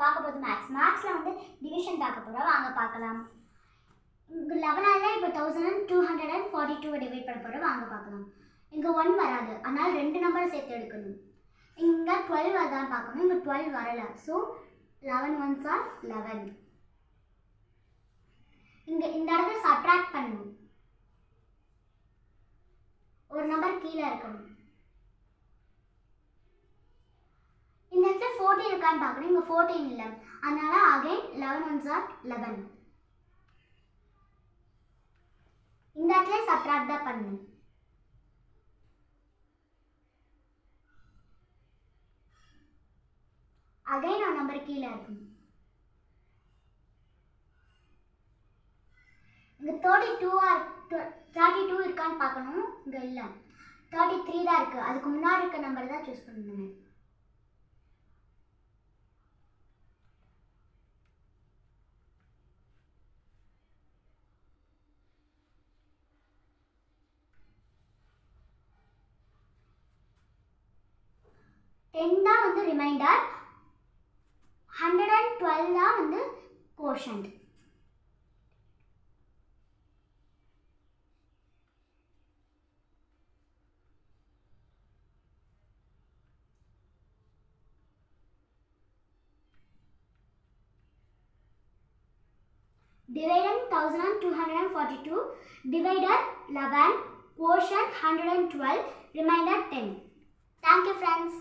பார்க்க போகுது மேக்ஸில் வந்து டிவிஷன் பார்க்க போகிறோம். வாங்க பார்க்கலாம். 11ஆல் இப்போ 1242 டிவைட் பண்ண போகிறோம். வாங்க பார்க்கலாம். இங்கே 1 வராது, அதனால் 2 நம்பரை சேர்த்து எடுக்கணும். இங்கே 12 வருதான்னு பார்க்கணும். இங்கே 12 வரலை. So 11 ones are 11. இங்கே இந்த இடத்துல சப்ட்ராக்ட் பண்ணணும். ஒரு நம்பர் கீழே இருக்கணும். இந்த இடத்துல 14 இருக்கான்னு பார்க்கணும். இங்கே 14 இல்லை, அதனால அகைன் 11 ones are 11. இந்த இடத்துல சப்ட்ராக்ட் தான் பண்ணணும். அகைன் ஒரு நம்பர் கீழே இருக்கணும். இங்கே 32 இருக்கான்னு பார்க்கணும். இங்கே இல்லை, 33 தான் இருக்குது. அதுக்கு முன்னாடி இருக்க நம்பர் தான் சூஸ் பண்ணணும். தான் வந்து ரிமைண்டர், 112 தான் வந்து quotient. Dividend 1242, divider 11, quotient 112, remainder 10. Thank you friends.